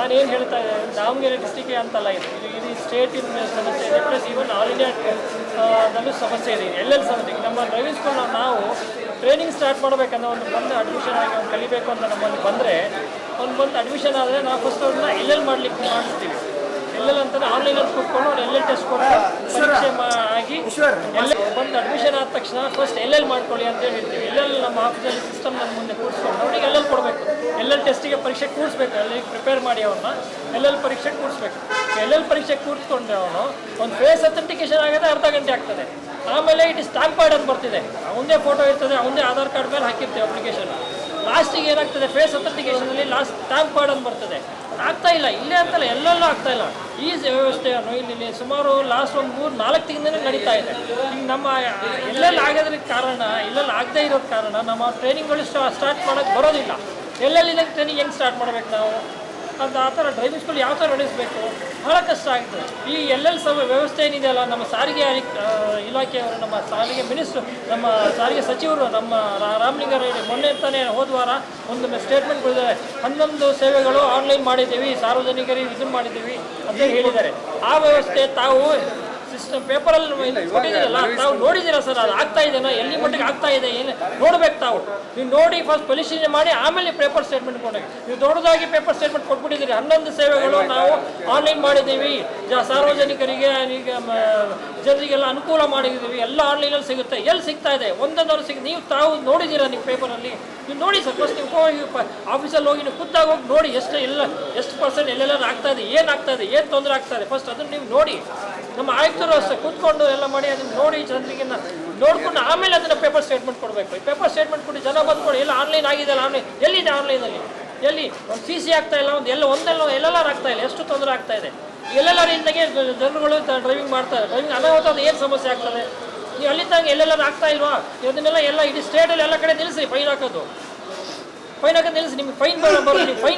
ನಾನೇನು ಹೇಳ್ತಾ ಇದ್ದೆ, ದಾವಣಗೆರೆ ಡಿಸ್ಟಿಕ್ಗೆ ಅಂತಲ್ಲ, ಇದು ಇಡೀ ಸ್ಟೇಟಿನ ಸಮಸ್ಯೆ ಇದೆ, ಪ್ಲಸ್ ಈವನ್ ಆಲ್ ಇಂಡಿಯಾ ದಲ್ಲೂ ಸಮಸ್ಯೆ ಇದೆ. ಎಲ್ಲೆಲ್ಲಿ ಸಮಸ್ಯೆ. ನಮ್ಮ ಡ್ರೈವಿಂಗ್ ಸ್ಕೂಲ್ನ ನಾವು ಟ್ರೈನಿಂಗ್ ಸ್ಟಾರ್ಟ್ ಮಾಡಬೇಕಂದ್ರೆ ಒಂದು ಬಂದು ಅಡ್ಮಿಷನ್ ಆಗಿ ಅವ್ನು ಕಲಿಬೇಕು ಅಂತ ನಮ್ಮಲ್ಲಿ ಬಂದರೆ ಅವ್ನು ಬಂದು ಅಡ್ಮಿಷನ್ ಆದರೆ ನಾವು ಫಸ್ಟ್ ಅವ್ರನ್ನ ಎಲ್ಲೆಲ್ಲಿ ಮಾಡಿಸ್ತೀವಿ. ಎಲ್ಲೆಲ್ಲಿ ಅಂತಂದರೆ ಆನ್ಲೈನಲ್ಲಿ ಕೂತ್ಕೊಂಡು ಅವ್ರು ಎಲ್ಲೆಲ್ಲಿ ಟೆಸ್ಟ್ ಕೊಟ್ಟು ಪರೀಕ್ಷೆ ಆಗಿ ಎಲ್ಲ ಬಂದು ಅಡ್ಮಿಷನ್ ಆದ ತಕ್ಷಣ ಫಸ್ಟ್ ಎಲ್ಲೆಲ್ಲಿ ಮಾಡ್ಕೊಳ್ಳಿ ಅಂತೇಳಿ ಹೇಳ್ತೀವಿ. ಎಲ್ಲೆಲ್ಲಿ ನಮ್ಮ ಆಫೀಸಲ್ಲಿ ಸಿಸ್ಟಮ್ ನನ್ನ ಮುಂದೆ ಕೂರಿಸ್ಕೊಂಡು ಅವ್ರಿಗೆ ಎಲ್ಲೆಲ್ಲಿ ಕೊಡಬೇಕು, ಎಲ್ಲೆಲ್ಲಿ ಟೆಸ್ಟಿಗೆ ಪರೀಕ್ಷೆ ಕೂರಿಸ್ಬೇಕು, ಅಲ್ಲಿ ಪ್ರಿಪೇರ್ ಮಾಡಿ ಅವ್ರನ್ನ ಎಲ್ಲೆಲ್ಲಿ ಪರೀಕ್ಷೆ ಕೂರಿಸ್ಬೇಕು. ಎಲ್ಲೆಲ್ಲಿ ಪರೀಕ್ಷೆ ಕೂರಿಸ್ಕೊಂಡ್ರೆ ಅವನು ಒಂದು ಫೇಸ್ ಅಥೆಂಟಿಕೇಶನ್ ಆಗೋದೇ ಅರ್ಧ ಗಂಟೆ ಆಗ್ತದೆ. ಆಮೇಲೆ ಇಟ್ ಸ್ಟಾಂಪ್ ಪ್ಯಾಡ್ ಅಂತ ಬರ್ತಿದೆ, ಅವಂದೇ ಫೋಟೋ ಇರ್ತದೆ, ಅವಂದೇ ಆಧಾರ್ ಕಾರ್ಡ್ ಮೇಲೆ ಹಾಕಿರ್ತೀವಿ ಅಪ್ಲಿಕೇಶನ್. ಲಾಸ್ಟಿಗೆ ಏನಾಗ್ತದೆ, ಫೇಸ್ ಅಥೆಂಟಿಕೇಶನಲ್ಲಿ ಲಾಸ್ಟ್ ಸ್ಟಾಂಪ್ ಪ್ಯಾಡ್ ಅಂತ ಬರ್ತದೆ. ಆಗ್ತಾ ಇಲ್ಲ, ಇಲ್ಲೇ ಅಂತಲ್ಲ ಎಲ್ಲೆಲ್ಲೂ ಆಗ್ತಾ ಇಲ್ಲ. ಈ ವ್ಯವಸ್ಥೆಯನ್ನು ಇಲ್ಲಿ ಸುಮಾರು ಲಾಸ್ಟ್ ಒಂದು 3-4 ತಿಂಗಳಿಂದ ನಡೀತಾ ಇದೆ. ಈಗ ನಮ್ಮ ಎಲ್ಲೆಲ್ಲಿ ಆಗೋದ್ರ ಕಾರಣ, ಎಲ್ಲೆಲ್ಲಿ ಆಗದೇ ಇರೋದ ಕಾರಣ ನಮ್ಮ ಟ್ರೈನಿಂಗ್ಗಳು ಸ್ಟಾರ್ಟ್ ಮಾಡೋಕ್ಕೆ ಬರೋದಿಲ್ಲ. ಎಲ್ಲೆಲ್ಲಿ ಟ್ರೈನಿಂಗ್ ಹೆಂಗೆ ಸ್ಟಾರ್ಟ್ ಮಾಡ್ಬೇಕು ನಾವು ಅಂತ, ಆ ಥರ ಡ್ರೈವಿಂಗ್ ಸ್ಕೂಲ್ ಯಾವ ಥರ ನಡೆಸಬೇಕು ಭಾಳ ಕಷ್ಟ ಆಗ್ತದೆ. ಈ ಎಲ್ಲೆಲ್ಲಿ ವ್ಯವಸ್ಥೆ ಏನಿದೆಯಲ್ಲ, ನಮ್ಮ ಸಾರಿಗೆ ಇಲಾಖೆಯವರು, ನಮ್ಮ ಸಾರಿಗೆ ಮಿನಿಸ್ಟ್ರು, ನಮ್ಮ ಸಾರಿಗೆ ಸಚಿವರು, ನಮ್ಮ ರಾಮಲಿಂಗಾರೆಡ್ಡಿ ಮೊನ್ನೆ ತಾನೇ ಹೋದ ವಾರ ಒಂದು ಸ್ಟೇಟ್ಮೆಂಟ್ ಕೊಟ್ಟಿದ್ದಾರೆ. 11 ಸೇವೆಗಳು ಆನ್ಲೈನ್ ಮಾಡಿದ್ದೀವಿ, ಸಾರ್ವಜನಿಕರಿಗೆ ಇದನ್ನು ಮಾಡಿದ್ದೀವಿ ಅಂತ ಹೇಳಿದ್ದಾರೆ. ಆ ವ್ಯವಸ್ಥೆ ತಾವು ಸಿಸ್ಟಮ್ ಪೇಪರಲ್ಲಿ ಕೊಟ್ಟಿದ್ದೀರಲ್ಲ, ತಾವು ನೋಡಿದ್ದೀರಾ ಸರ್? ಅದು ಆಗ್ತಾ ಇದೆನಾ, ಎಲ್ಲಿ ಮಟ್ಟಿಗೆ ಆಗ್ತಾ ಇದೆ, ಏನು ನೋಡ್ಬೇಕು ತಾವು. ನೀವು ನೋಡಿ ಫಸ್ಟ್ ಪರಿಶೀಲನೆ ಮಾಡಿ ಆಮೇಲೆ ಪೇಪರ್ ಸ್ಟೇಟ್ಮೆಂಟ್ ಕೊಡಬೇಕು. ನೀವು ದೊಡ್ಡದಾಗಿ ಪೇಪರ್ ಸ್ಟೇಟ್ಮೆಂಟ್ ಕೊಟ್ಬಿಟ್ಟಿದ್ದೀರಿ. 11 ಸೇವೆಗಳು ನಾವು ಆನ್ಲೈನ್ ಮಾಡಿದ್ದೀವಿ, ಸಾರ್ವಜನಿಕರಿಗೆ ಈಗ ಜನರಿಗೆಲ್ಲ ಅನುಕೂಲ ಮಾಡಿದ್ದೀವಿ, ಎಲ್ಲ ಆನ್ಲೈನಲ್ಲಿ ಸಿಗುತ್ತೆ. ಎಲ್ಲಿ ಸಿಗ್ತಾ ಇದೆ? ಒಂದೊಂದವರು ನೀವು ತಾವು ನೋಡಿದ್ದೀರಾ ನಿಮ್ಮ ಪೇಪರಲ್ಲಿ? ನೀವು ನೋಡಿ ಸರ್, ಫಸ್ಟ್ ನೀವು ಹೋಗಿ ಆಫೀಸಲ್ಲಿ ಹೋಗಿ ನೀವು ಖುದ್ದಾಗಿ ಹೋಗಿ ನೋಡಿ ಎಷ್ಟು ಪರ್ಸೆಂಟ್ ಎಲ್ಲೆಲ್ಲ ಆಗ್ತಾ ಇದೆ, ಏನಾಗ್ತಾ ಇದೆ, ಏನು ತೊಂದರೆ ಆಗ್ತಾ ಇದೆ, ಫಸ್ಟ್ ಅದನ್ನು ನೀವು ನೋಡಿ. ನಮ್ಮ ಆಯುಕ್ತರು ಅಷ್ಟೇ ಕೂತ್ಕೊಂಡು ಎಲ್ಲ ಮಾಡಿ ಅದನ್ನು ನೋಡಿ ಜನರಿಗೆ ನೋಡ್ಕೊಂಡು ಆಮೇಲೆ ಅದನ್ನು ಪೇಪರ್ ಸ್ಟೇಟ್ಮೆಂಟ್ ಕೊಡಬೇಕು. ಈ ಪೇಪರ್ ಸ್ಟೇಟ್ಮೆಂಟ್ ಕೊಟ್ಟು ಜನ ಬಂದ್ಕೊಂಡು ಎಲ್ಲ ಆನ್ಲೈನ್ ಆಗಿದೆ, ಆನ್ಲೈನ್ ಎಲ್ಲಿದೆ, ಆನ್ಲೈನಲ್ಲಿ ಎಲ್ಲಿ ಒಂದು CC ಆಗ್ತಾ ಇಲ್ಲ, ಎಲ್ಲೆಲ್ಲಾರು ಆಗ್ತಾ ಇಲ್ಲ, ಎಷ್ಟು ತೊಂದರೆ ಆಗ್ತಾ ಇದೆ. ಎಲ್ಲೆಲ್ಲರಿಂದಾಗೆ ಜನರುಗಳು ಡ್ರೈವಿಂಗ್ ಮಾಡ್ತಾರೆ. ಡ್ರೈವಿಂಗ್ ಅನಾಹುತದ ಏನು ಸಮಸ್ಯೆ ಆಗ್ತದೆ? ನೀವು ಅಲ್ಲಿ ತನಕ ಎಲ್ಲೆಲ್ಲರೂ ಆಗ್ತಾ ಇಲ್ವಾ? ಇದನ್ನೆಲ್ಲ ಇಡೀ ಸ್ಟೇಟಲ್ಲಿ ಎಲ್ಲ ಕಡೆ ನಿಲ್ಲಿಸಿ. ಫೈನ್ ಹಾಕೋದು ನಿಲ್ಲಿಸಿ. ನಿಮ್ಗೆ ಫೈನ್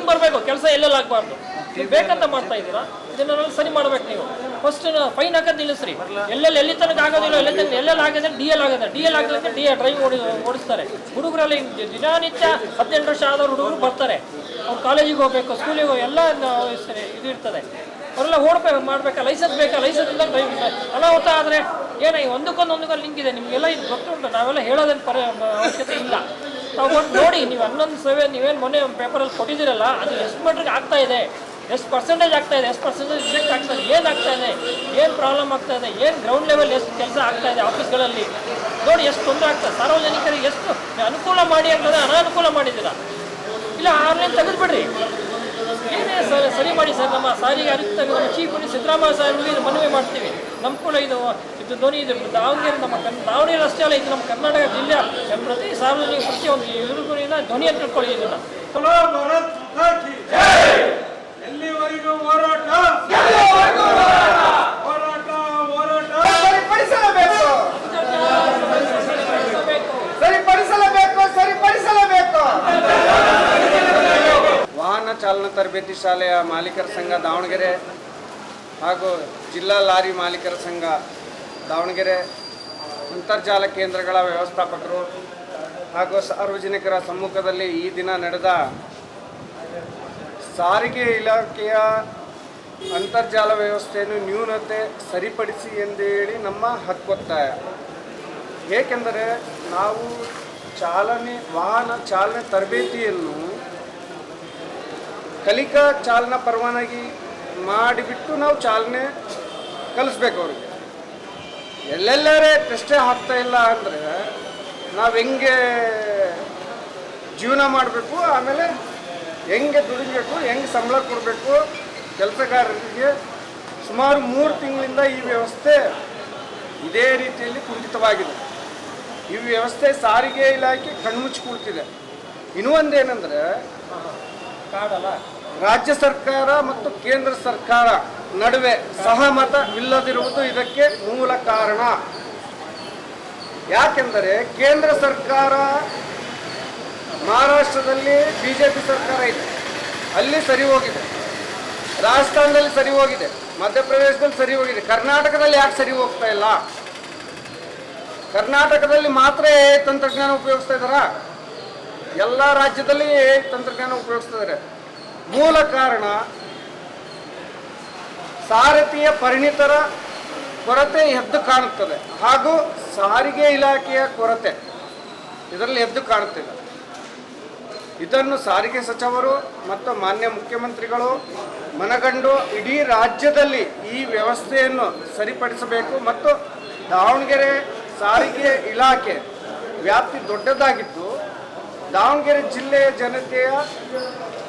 ಬರಬೇಕು, ಕೆಲಸ ಎಲ್ಲೆಲ್ಲ ಆಗಬಾರ್ದು. ನೀವು ಬೇಕಂತ ಮಾಡ್ತಾ ಇದ್ದೀರಾ, ಇದನ್ನೆಲ್ಲ ಸರಿ ಮಾಡ್ಬೇಕು. ನೀವು ಫಸ್ಟ್ ಫೈನ್ ಹಾಕೋದು ನಿಲ್ಲಿಸ್ರಿ. ಎಲ್ಲಿ ತನಕ ಆಗೋದಿಲ್ಲ, ಎಲ್ಲೆಲ್ಲ ಆಗಿದೆ DL ಆಗಿದೆ, DL ಆಗಲಿಕ್ಕೆ ಡ್ರೈವಿಂಗ್ ಓಡಿಸ್ತಾರೆ. ಹುಡುಗರಲ್ಲಿ ದಿನನಿತ್ಯ 18 ವರ್ಷ ಆದವ್ರು ಹುಡುಗರು ಬರ್ತಾರೆ. ಅವ್ರು ಕಾಲೇಜಿಗೆ ಹೋಗ್ಬೇಕು, ಸ್ಕೂಲಿಗೆ ಹೋಗಿ ಎಲ್ಲ ಇದು ಇರ್ತದೆ. ಅವರೆಲ್ಲ ಮಾಡ್ಬೇಕಾ, ಲೈಸೆನ್ಸ್ ಬೇಕಾ, ಲೈಸೆನ್ಸ್ ಇಲ್ಲ ಡ್ರೈವಿಂಗ್ ಅನಾಹುತ ಆದರೆ ಒಂದಕ್ಕೊಂದು ಲಿಂಕ್ ಇದೆ. ನಿಮಗೆಲ್ಲ ಇದು ಗೊತ್ತುಂಟು, ನಾವೆಲ್ಲ ಹೇಳೋದೇನು ಅವಶ್ಯಕತೆ ಇಲ್ಲ. ತಾವು ಬಂದು ನೋಡಿ. ನೀವು 11 ಸೇವೆ ನೀವೇನು ಮೊನ್ನೆ ಪೇಪರಲ್ಲಿ ಕೊಟ್ಟಿದ್ದೀರಲ್ಲ, ಅದು ಎಷ್ಟು ಮಟ್ಟಿಗೆ ಆಗ್ತಾ ಇದೆ, ಎಷ್ಟು ಪರ್ಸೆಂಟೇಜ್ ಆಗ್ತಾ ಇದೆ, ಎಷ್ಟು ಪರ್ಸೆಂಟೇಜ್ ರಿಜೆಕ್ಟ್ ಆಗ್ತಾ ಇದೆ, ಏನಾಗ್ತಾ ಇದೆ, ಏನು ಪ್ರಾಬ್ಲಮ್ ಆಗ್ತಾ ಇದೆ, ಏನು ಗ್ರೌಂಡ್ ಲೆವೆಲ್ ಎಷ್ಟು ಕೆಲಸ ಆಗ್ತಾ ಇದೆ ಆಫೀಸ್ಗಳಲ್ಲಿ ನೋಡಿ, ಎಷ್ಟು ತೊಂದರೆ ಆಗ್ತದೆ. ಸಾರ್ವಜನಿಕರಿಗೆ ಎಷ್ಟು ಅನುಕೂಲ ಮಾಡಿ ಅಂತಂದರೆ ಅನಾನುಕೂಲ ಮಾಡಿದ್ದೀರಾ. ಇಲ್ಲ ಆನ್ಲೈನ್ ತೆಗೆದುಬಿಡ್ರಿ, ಏನೇ ಸರಿ ಮಾಡಿ ಸರ್. ನಮ್ಮ ಸಾರಿಗೆ ಆಯುಕ್ತ ನಮ್ಮ ಚೀಫ್ ಮಿನಿಸ್ಟರ್ ಸಿದ್ದರಾಮಯ್ಯ ಸಾಹೇಬ್ರಿಗೆ ಇದು ಮನವಿ ಮಾಡ್ತೀವಿ. ನಮ್ಮ ಕೂಡ ಇದು ಧ್ವನಿ ಇದು ದಾವಣಗೆರೆ, ನಮ್ಮ ದಾವಣಗೆರೆ ಅಷ್ಟೇ ಅಲ್ಲ, ಇದು ನಮ್ಮ ಕರ್ನಾಟಕ ಜಿಲ್ಲೆಯ ಪ್ರತಿ ಸಾರ್ವಜನಿಕ ಪ್ರತಿಯೊಂದು ಇವ್ರಿಗೂ ಧ್ವನಿ ಅಂತ ತಿಳ್ಕೊಳ್ಳಿ. ಇದನ್ನು ಎಲ್ಲಿವರೆಗೂ ಹೋರಾಟ ಸರಿಪಡಿಸಲೇಬೇಕು. ವಾಹನ ಚಾಲನಾ ತರಬೇತಿ ಶಾಲೆಯ ಮಾಲೀಕರ ಸಂಘ ದಾವಣಗೆರೆ ಹಾಗೂ ಜಿಲ್ಲಾ ಲಾರಿ ಮಾಲೀಕರ ಸಂಘ ದಾವಣಗೆರೆ ಅಂತರ್ಜಾಲ ಕೇಂದ್ರಗಳ ವ್ಯವಸ್ಥಾಪಕರು ಹಾಗೂ ಸಾರ್ವಜನಿಕರ ಸಮ್ಮುಖದಲ್ಲಿ ಈ ದಿನ ನಡೆದ ಸಾರಿಗೆ ಇಲಾಖೆಯ ಅಂತರ್ಜಾಲ ವ್ಯವಸ್ಥೆಯನ್ನು ನ್ಯೂನತೆ ಸರಿಪಡಿಸಿ ಎಂದೇಳಿ ನಮ್ಮ ಹಕ್ಕೊತ್ತಾಯ. ಏಕೆಂದರೆ ನಾವು ವಾಹನ ಚಾಲನೆ ತರಬೇತಿಯನ್ನು ಕಲಿಕಾ ಚಾಲನಾ ಪರವಾನಗಿ ಮಾಡಿಬಿಟ್ಟು ನಾವು ಚಾಲನೆ ಕಲಿಸ್ಬೇಕು ಅವ್ರಿಗೆ. ಎಲ್ಲೆಲ್ಲರೇ ಟೆಸ್ಟೇ ಆಗ್ತಾ ಇಲ್ಲ ಅಂದರೆ ನಾವು ಹೆಂಗೆ ಜೀವನ ಮಾಡಬೇಕು, ಆಮೇಲೆ ಹೆಂಗೆ ದುಡಿಬೇಕು, ಹೆಂಗೆ ಸಂಬಳ ಕೊಡಬೇಕು ಕೆಲಸಗಾರರಿಗೆ. ಸುಮಾರು 3 ತಿಂಗಳಿಂದ ಈ ವ್ಯವಸ್ಥೆ ಇದೇ ರೀತಿಯಲ್ಲಿ ಕುಂಠಿತವಾಗಿದೆ. ಈ ವ್ಯವಸ್ಥೆ ಸಾರಿಗೆ ಇಲಾಖೆ ಕಣ್ಮುಚ್ಚಿ ಕುಳಿತಿದೆ. ಇನ್ನೂ ಒಂದೇನೆಂದರೆ, ರಾಜ್ಯ ಸರ್ಕಾರ ಮತ್ತು ಕೇಂದ್ರ ಸರ್ಕಾರ ನಡುವೆ ಸಹಮತವಿಲ್ಲದಿರುವುದು ಇದಕ್ಕೆ ಮೂಲ ಕಾರಣ. ಯಾಕೆಂದರೆ ಕೇಂದ್ರ ಸರ್ಕಾರ ಮಹಾರಾಷ್ಟ್ರದಲ್ಲಿ BJP ಸರ್ಕಾರ ಇದೆ, ಅಲ್ಲಿ ಸರಿ ಹೋಗಿದೆ. ರಾಜಸ್ಥಾನದಲ್ಲಿ ಸರಿ ಹೋಗಿದೆ, ಮಧ್ಯಪ್ರದೇಶದಲ್ಲಿ ಸರಿ ಹೋಗಿದೆ. ಕರ್ನಾಟಕದಲ್ಲಿ ಯಾಕೆ ಸರಿ ಹೋಗ್ತಾ ಇಲ್ಲ? ಕರ್ನಾಟಕದಲ್ಲಿ ಮಾತ್ರ ತಂತ್ರಜ್ಞಾನ ಉಪಯೋಗಿಸ್ತಾ ಇದ್ದಾರಾ? ಎಲ್ಲ ರಾಜ್ಯದಲ್ಲಿ ತಂತ್ರಜ್ಞಾನ ಉಪಯೋಗಿಸ್ತಾ ಇದ್ದಾರೆ. ಮೂಲ ಕಾರಣ ಸಾರಥಿಯ ಪರಿಣಿತರ ಕೊರತೆ ಎದ್ದು ಕಾಣುತ್ತದೆ ಹಾಗೂ ಸಾರಿಗೆ ಇಲಾಖೆಯ ಕೊರತೆ ಇದರಲ್ಲಿ ಎದ್ದು ಕಾಣುತ್ತಿದೆ. ಇದನ್ನು ಸಾರಿಗೆ ಸಚಿವರು ಮತ್ತು ಮಾನ್ಯ ಮುಖ್ಯಮಂತ್ರಿಗಳು ಮನಗಂಡು ಇಡೀ ರಾಜ್ಯದಲ್ಲಿ ಈ ವ್ಯವಸ್ಥೆಯನ್ನು ಸರಿಪಡಿಸಬೇಕು ಮತ್ತು ದಾವಣಗೆರೆ ಸಾರಿಗೆ ಇಲಾಖೆ ವ್ಯಾಪ್ತಿ ದೊಡ್ಡದಾಗಿದ್ದು ದಾವಣಗೆರೆ ಜಿಲ್ಲೆಯ ಜನತೆಯ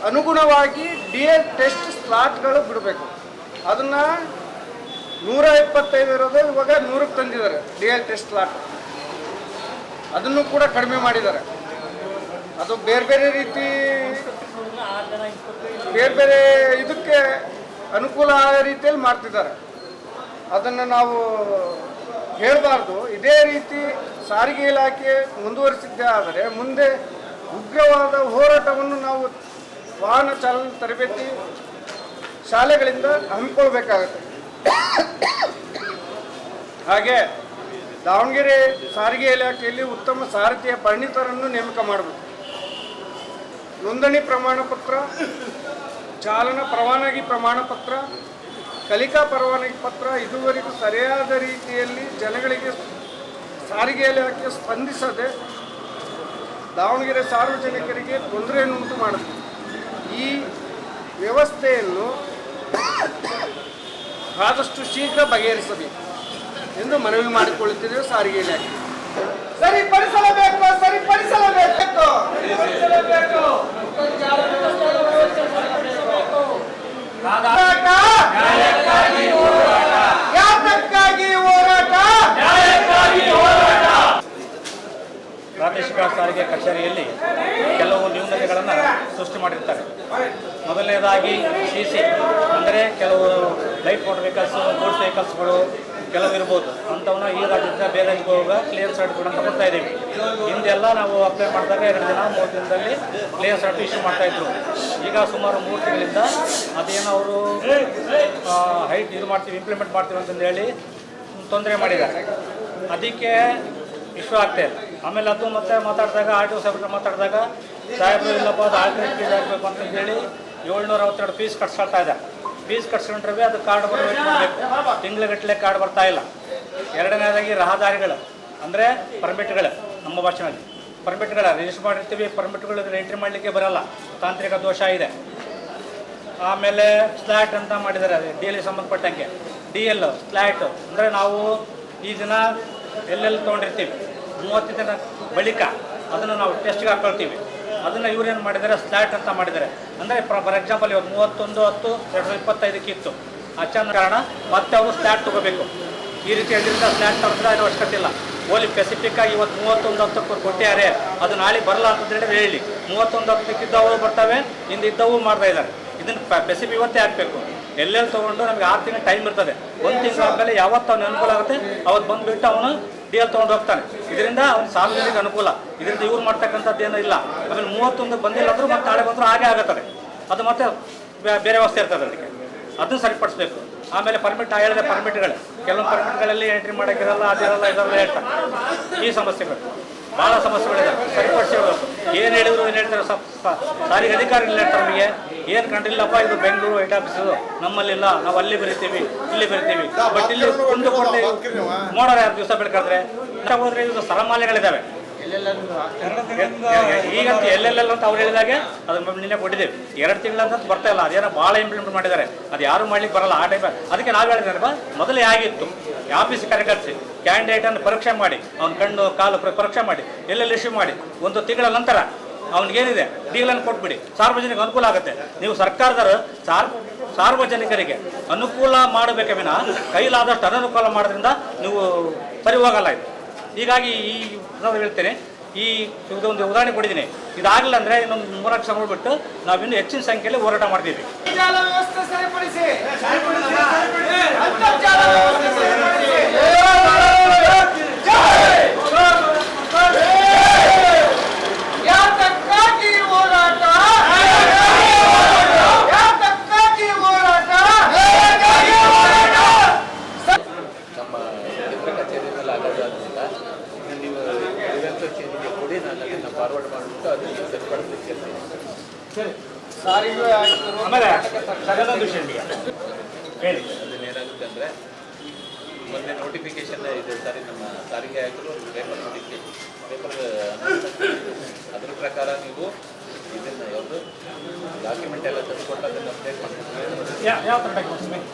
ಅನುಗುಣವಾಗಿ DL ಟೆಸ್ಟ್ ಸ್ಲಾಟ್ಗಳು ಬಿಡಬೇಕು. ಅದನ್ನು 125 ಇರೋದು ಇವಾಗ 100ಕ್ಕೆ ತಂದಿದ್ದಾರೆ DL ಟೆಸ್ಟ್ ಸ್ಲಾಟ್. ಅದನ್ನು ಕೂಡ ಕಡಿಮೆ ಮಾಡಿದ್ದಾರೆ. ಅದು ಬೇರೆ ಬೇರೆ ರೀತಿ ಬೇರೆ ಬೇರೆ ಇದಕ್ಕೆ ಅನುಕೂಲ ಆದ ರೀತಿಯಲ್ಲಿ ಮಾಡ್ತಿದ್ದಾರೆ. ಅದನ್ನು ನಾವು ಹೇಳಬಾರ್ದು. ಇದೇ ರೀತಿ ಸಾರಿಗೆ ಇಲಾಖೆ ಮುಂದುವರಿಸಿದ್ದೇ ಆದರೆ ಮುಂದೆ ಉಗ್ರವಾದ ಹೋರಾಟವನ್ನು ನಾವು ವಾಹನ ಚಾಲನಾ ತರಬೇತಿ ಶಾಲೆಗಳಿಂದ ಹಮ್ಮಿಕೊಳ್ಬೇಕಾಗುತ್ತೆ. ಹಾಗೆ ದಾವಣಗೆರೆ ಸಾರಿಗೆ ಇಲಾಖೆಯಲ್ಲಿ ಉತ್ತಮ ಸಾರಥಿಯ ಪರಿಣಿತರನ್ನು ನೇಮಕ ಮಾಡಬೇಕು. ನೋಂದಣಿ ಪ್ರಮಾಣ ಪತ್ರ, ಚಾಲನಾ ಪರವಾನಗಿ ಪ್ರಮಾಣ ಪತ್ರ, ಕಲಿಕಾ ಪರವಾನಗಿ ಪತ್ರ ಇದುವರೆಗೂ ಸರಿಯಾದ ರೀತಿಯಲ್ಲಿ ಜನಗಳಿಗೆ ಸಾರಿಗೆ ಇಲಾಖೆ ಸ್ಪಂದಿಸದೆ ದಾವಣಗೆರೆ ಸಾರ್ವಜನಿಕರಿಗೆ ತೊಂದರೆಯನ್ನು ಉಂಟು ಮಾಡುತ್ತದೆ. ಈ ವ್ಯವಸ್ಥೆಯನ್ನು ಆದಷ್ಟು ಶೀಘ್ರ ಬಗೆಹರಿಸಬೇಕು ಎಂದು ಮನವಿ ಮಾಡಿಕೊಳ್ಳುತ್ತಿದ್ದೇವೆ. ಸಾರಿಗೆ ಇಲಾಖೆ ಸರಿಪಡಿಸಲೇಬೇಕು. ಪ್ರಾದೇಶಿಕ ಸಾರಿಗೆ ಕಚೇರಿಯಲ್ಲಿ ಕೆಲವು ನ್ಯೂನತೆಗಳನ್ನು ಸೃಷ್ಟಿ ಮಾಡಿರ್ತಾರೆ. ಮೊದಲನೇದಾಗಿ CC ಅಂದರೆ ಕೆಲವು ಲೈಟ್ ಮೋಟರ್ ವೆಹಿಕಲ್ಸ್, ಗೂಡ್ಸ್ ವೆಹಿಕಲ್ಸ್ಗಳು ಕೆಲವು ಇರ್ಬೋದು. ಅಂಥವನ್ನ ಈ ರಾಜ್ಯದಿಂದ ಬೇರೆ ರಾಜ್ಯಕ್ಕೆ ಹೋಗುವಾಗ ಕ್ಲಿಯರ್ ಸರ್ಟಿಫಿಕೇಟ್ ಅಂತ ಕೊಡ್ತಾ ಇದ್ದೀವಿ. ಹಿಂದೆಲ್ಲ ನಾವು ಅಪ್ಲೈ ಮಾಡಿದಾಗ 2 ದಿನ 3 ದಿನದಲ್ಲಿ ಕ್ಲಿಯರ್ ಸರ್ಟಿಫಿಕೇಟ್ ಇಶ್ಯೂ ಮಾಡ್ತಾಯಿದ್ರು. ಈಗ ಸುಮಾರು 3 ತಿಂಗಳಿಂದ ಅದೇನೋ ಅವರು ಹೈಟ್ ಇದು ಮಾಡ್ತೀವಿ, ಇಂಪ್ಲಿಮೆಂಟ್ ಮಾಡ್ತೀವಿ ಅಂತಂದು ಹೇಳಿ ತೊಂದರೆ ಮಾಡಿದ್ದಾರೆ. ಅದಕ್ಕೆ ಇಶ್ಯೂ ಆಗ್ತಾಯಿಲ್ಲ. ಆಮೇಲೆ ಅದು ಮತ್ತೆ ಮಾತಾಡಿದಾಗ RTO ಸಾಹೇಬ್ರ ಮಾತಾಡಿದಾಗ ಸಾಹೇಬರು ಇಲ್ಲಪ್ಪ ಅದು ಆಲ್ಟರ್ನೇಟ್ ಫೀಸ್ ಆಗಬೇಕು ಅಂತಂದೇಳಿ 762 ಫೀಸ್ ಕಟ್ಸ್ಕೊಳ್ತಾ ಇದ್ದಾರೆ. ಫೀಸ್ ಕಟ್ಸ್ಕೊಂಡ್ರೆ ಅದು ಕಾರ್ಡ್ ಬರಬೇಕು, ತಿಂಗ್ಳುಗಟ್ಟಲೆ ಕಾರ್ಡ್ ಬರ್ತಾ ಇಲ್ಲ. ಎರಡನೇದಾಗಿ ರಹದಾರಿಗಳು ಅಂದರೆ ಪರ್ಮಿಟ್ಗಳು, ನಮ್ಮ ಭಾಷೆಯಲ್ಲಿ ಪರ್ಮಿಟ್ಗಳ ರಿಜಿಸ್ಟರ್ ಮಾಡಿರ್ತೀವಿ, ಪರ್ಮಿಟ್ಗಳು ಎಂಟ್ರಿ ಮಾಡಲಿಕ್ಕೆ ಬರೋಲ್ಲ, ತಾಂತ್ರಿಕ ದೋಷ ಇದೆ. ಆಮೇಲೆ ಸ್ಲ್ಯಾಟ್ ಅಂತ ಮಾಡಿದ್ದಾರೆ DL ಸಂಬಂಧಪಟ್ಟಂಗೆ. DL ಸ್ಲ್ಯಾಟ್ ಅಂದರೆ ನಾವು ಈ ದಿನ ಎಲ್ಲೆಲ್ಲಿ ತೊಗೊಂಡಿರ್ತೀವಿ 30 ದಿನ ಬಳಿಕ ಅದನ್ನು ನಾವು ಟೆಸ್ಟ್ಗೆ ಹಾಕೊಳ್ತೀವಿ. ಅದನ್ನು ಇವ್ರೇನು ಮಾಡಿದ್ದಾರೆ, ಸ್ಲ್ಯಾಟ್ ಅಂತ ಮಾಡಿದ್ದಾರೆ. ಅಂದರೆ ಫಾರ್ ಎಕ್ಸಾಂಪಲ್ ಇವತ್ತು 31/10/2025 ಇತ್ತು, ಅಚಾನಕ್ ಕಾರಣ ಮತ್ತೆ ಅವರು ಸ್ಲ್ಯಾಟ್ ತೊಗೋಬೇಕು. ಈ ರೀತಿ ಹೇಳಿದ್ರಿಂದ ಸ್ಲ್ಯಾಟ್ ತಗೊಂಡ್ರೆ ಅದು ಅವಶ್ಯಕತೆ ಇಲ್ಲ. ಓಲಿ ಸ್ಪೆಸಿಫಿಕ್ಕಾಗಿ ಇವತ್ತು 31/10 ಕೊಟ್ಟಿದ್ದಾರೆ, ಅದು ನಾಳೆ ಬರಲ್ಲ ಅಂತಂದೇಳಿ ಹೇಳಿ 31/10 ಇದ್ದವು ಬರ್ತವೆ, ಇಂದು ಇದ್ದವು ಮಾಡ್ತಾ ಇದ್ದಾರೆ. ಇದನ್ನು ಸ್ಪೆಸಿಫಿಕ್ ಇವತ್ತೇ ಹಾಕಬೇಕು. ಎಲ್ಲೆಲ್ಲಿ ತೊಗೊಂಡು ನಮಗೆ 6 ತಿಂಗಳು ಟೈಮ್ ಇರ್ತದೆ. 1 ತಿಂಗಳು ಆದಮೇಲೆ ಯಾವತ್ತು ಅವ್ನು ಅನುಕೂಲ ಆಗುತ್ತೆ ಅವತ್ತು ಬಂದುಬಿಟ್ಟು ಅವನು DL ತೊಗೊಂಡು ಹೋಗ್ತಾನೆ. ಇದರಿಂದ ಅವ್ನು ಸಾರ್ವಜನಿಕ ಅನುಕೂಲ. ಇದರಿಂದ ಇವ್ರು ಮಾಡ್ತಕ್ಕಂಥದ್ದು ಏನೂ ಇಲ್ಲ. ಆಮೇಲೆ 31 ಬಂದಿಲ್ಲ ಅಂದರೂ ಮತ್ತೆ ನಾಳೆ ಬಂದರೂ ಹಾಗೆ ಆಗುತ್ತದೆ. ಅದು ಮತ್ತೆ ಬೇರೆ ವ್ಯವಸ್ಥೆ ಇರ್ತದೆ. ಅದಕ್ಕೆ ಅದನ್ನು ಸರಿಪಡಿಸ್ಬೇಕು. ಆಮೇಲೆ ಪರ್ಮಿಟ್ ಹೇಳಿದೆ, ಪರ್ಮಿಟ್ಗಳು ಕೆಲವೊಂದು ಪರ್ಮಿಟ್ಗಳಲ್ಲಿ ಎಂಟ್ರಿ ಮಾಡೋಕ್ಕಿರಲ್ಲ, ಅದಿರಲ್ಲ, ಇದೆಲ್ಲ ಹೇಳ್ತಾರೆ. ಈ ಸಮಸ್ಯೆಗಳು ಭಾಳ ಸಮಸ್ಯೆಗಳಿದೆ, ಸರಿಪಡಿಸಬೇಕು. ಏನು ಹೇಳಿದ್ರು ಏನು ಹೇಳ್ತಾರೆ, ಸಾರಿಗೆ ಅಧಿಕಾರಿಗಳು ಹೇಳ್ತಾರೆ ನಮಗೆ ಏನು ಕಂಡಿಲ್ಲಪ್ಪ, ಇದು ಬೆಂಗಳೂರು ಹೆಡ್ ಆಫೀಸು, ನಮ್ಮಲ್ಲಿಲ್ಲ, ನಾವು ಅಲ್ಲಿ ಬರಿತೀವಿ ಇಲ್ಲಿ ಬರಿತೀವಿ, ಬಟ್ ಇಲ್ಲಿ ಕುಂದು ಕೊಡ್ತೀವಿ ನೋಡೋರು ಯಾರು ದಿವಸ ಬೆಳಕಾದ್ರೆ ಹೋದ್ರೆ ಇದು ಸರಮಾಲೆಗಳಿದ್ದಾವೆ. ಈಗಂತೂ ಎಲ್ಲೆಲ್ಲ ಅಂತ ಅವ್ರು ಹೇಳಿದಾಗೆ ಅದನ್ನ ನಿನ್ನೆ ಕೊಟ್ಟಿದ್ದೇವೆ. 2 ತಿಂಗಳಂತ ಬರ್ತಾ ಇಲ್ಲ. ಅದೇನೋ ಭಾಳ ಇಂಪ್ಲಿಮೆಂಟ್ ಮಾಡಿದ್ದಾರೆ, ಅದು ಯಾರು ಮಾಡ್ಲಿಕ್ಕೆ ಬರಲ್ಲ ಆ ಟೈಮ್. ಅದಕ್ಕೆ ನಾವು ಹೇಳಿದ್ರೆ ಮೊದಲೇ ಆಗಿತ್ತು, ಆಫೀಸ್ ಕರೆಕರಿಸಿ ಕ್ಯಾಂಡಿಡೇಟನ್ನು ಪರೀಕ್ಷೆ ಮಾಡಿ, ಅವ್ನ ಕಣ್ಣು ಕಾಲು ಪರೀಕ್ಷೆ ಮಾಡಿ ಎಲ್ಲೆಲ್ಲಿ ಇಶ್ಯೂ ಮಾಡಿ 1 ತಿಂಗಳ ನಂತರ ಅವ್ನಿಗೇನಿದೆ ಡೀಲನ್ನು ಕೊಟ್ಬಿಡಿ, ಸಾರ್ವಜನಿಕ ಅನುಕೂಲ ಆಗುತ್ತೆ. ನೀವು ಸರ್ಕಾರದವರು ಸಾರ್ವಜನಿಕರಿಗೆ ಅನುಕೂಲ ಮಾಡಬೇಕೆ ವಿನ ಕೈಲಾದಷ್ಟು ಅನನುಕೂಲ ಮಾಡೋದ್ರಿಂದ ನೀವು ಸರಿ ಹೋಗಲ್ಲ. ಇದು ಹೀಗಾಗಿ ಈ ಹೇಳ್ತೇನೆ, ಈ ಇದೊಂದು ಉದಾಹರಣೆ ಕೊಟ್ಟಿದ್ದೀನಿ. ಇದಾಗಲಿಲ್ಲ ಅಂದರೆ ಇನ್ನೊಂದು 3 ಲಕ್ಷ ನೋಡ್ಬಿಟ್ಟು ನಾವಿನ್ನೂ ಹೆಚ್ಚಿನ ಸಂಖ್ಯೆಯಲ್ಲಿ ಹೋರಾಟ ಮಾಡ್ತೀವಿ. ಆಮೇಲೆ ಸಗದೊಂದು ವಿಷಯ ಹೇಳಿ ಏನಾಗುತ್ತೆ ಅಂದರೆ ಮೊನ್ನೆ ನೋಟಿಫಿಕೇಶನ್ ಇದೆ ಸರಿ ನಮ್ಮ ಸಾರಿಗೆ ಆಯುಕ್ತರು ಒಂದು ಪೇಪರ್ ನೋಟಿಫಿಕೇಶನ್ ಪೇಪರ್ ಅದ್ರ ಪ್ರಕಾರ ನೀವು ಇದನ್ನು ಯಾವುದು ಡಾಕ್ಯುಮೆಂಟ್ ಎಲ್ಲ ತಂದುಕೊಟ್ಟು ಅದನ್ನು ಅಪ್ಡೇಟ್ ಮಾಡ್ತೀವಿ. ಯಾವ ಥರ ಡಾಕ್ಯುಮೆಂಟ್ಸ್?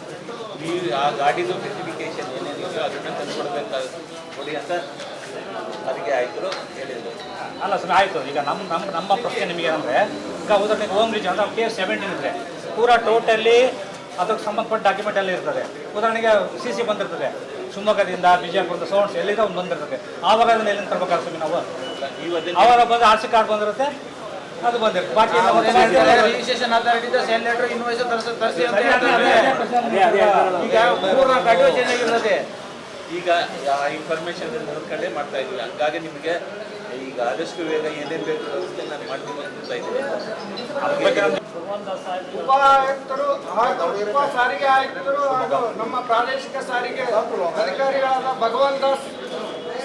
ನೀವು ಆ ಗಾಡಿದು ಸ್ಪೆಸಿಫಿಕೇಶನ್ ಏನೇನಿದೆಯೋ ಅದನ್ನು ತಂದುಕೊಡ್ಬೇಕು ಕೊಡಿ ಅಂತ ಸಾರಿಗೆ ಆಯುಕ್ತರು ಹೇಳಿದರು. ಅಲ್ಲ ಸರ್, ಆಯಿತು. ಈಗ ನಮ್ಮ ಪ್ರಶ್ನೆ ನಿಮಗೆ ಅಂದರೆ, ಈಗ ಉದಾಹರಣೆಗೆ ಹೋಮ್ ರೀಜನ್ ಅಂದರೆ K17 ಇದ್ದರೆ ಪೂರಾ ಟೋಟಲಿ ಅದಕ್ಕೆ ಸಂಬಂಧಪಟ್ಟ ಡಾಕ್ಯುಮೆಂಟ್ ಎಲ್ಲ ಇರ್ತದೆ. ಉದಾಹರಣೆಗೆ CC ಬಂದಿರ್ತದೆ, ಶಿವಮೊಗ್ಗದಿಂದ ಬಿಜಾಪುರದ ಸೌಂಡ್ಸ್ ಎಲ್ಲಿಂದ ಒಂದು ಬಂದಿರ್ತದೆ. ಆವಾಗ ಅದನ್ನು ಎಲ್ಲಿಂದ ತರಬೇಕಾಗ್ತದೆ ನಾವು? ಆವಾಗ ಬಂದು RC ಕಾರ್ಡ್ ಬಂದಿರುತ್ತೆ, ಅದು ಬಂದಿರುತ್ತೆ. ಬಾಕಿ ರಿಜಿಸ್ಟ್ರೇಷನ್ ಅಥಾರಿಟಿದ ಸೇಲ್ ಲೆಟರ್ ಇನ್ವಾಯ್ಸ್ ತರಿಸಿ ಅಂತ ಈಗ 3-4 ಗಾಡಿ ಚೆನ್ನಾಗಿರ್ತದೆ. ಈಗ ಆ ಇನ್ಫಾರ್ಮೇಷನ್ ನೋಡ್ಕೊಂಡೇ ಮಾಡ್ತಾ ಇದ್ದೀವಿ. ಹಂಗಾಗಿ ನಿಮಗೆ ಈಗ ಆದಷ್ಟು ಬೇಗ ಏನೇನು ಬೇಕು ವ್ಯವಸ್ಥೆ ನಾನು ಮಾಡ್ತೀನಿ ಅಂತ ಇದ್ದೀನಿ. ಉಪ ಆಯುಕ್ತರು ಹಾಗೂ ಉಪ ಸಾರಿಗೆ ಆಯುಕ್ತರು ಹಾಗೂ ನಮ್ಮ ಪ್ರಾದೇಶಿಕ ಸಾರಿಗೆ ಅಧಿಕಾರಿಗಳಾದ ಭಗವಂತ ದಾಸ್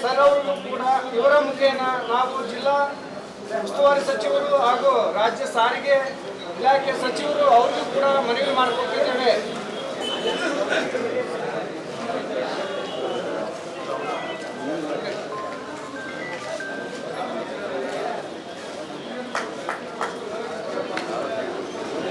ಸರ್ ಅವರು ಕೂಡ ಇವರ ಮುಖೇನ ನಾವು ಜಿಲ್ಲಾ ಉಸ್ತುವಾರಿ ಸಚಿವರು ಹಾಗೂ ರಾಜ್ಯ ಸಾರಿಗೆ ಇಲಾಖೆ ಸಚಿವರು ಅವ್ರಿಗೂ ಕೂಡ ಮನವಿ ಮಾಡಿಕೊಟ್ಟಿದ್ದೇವೆ.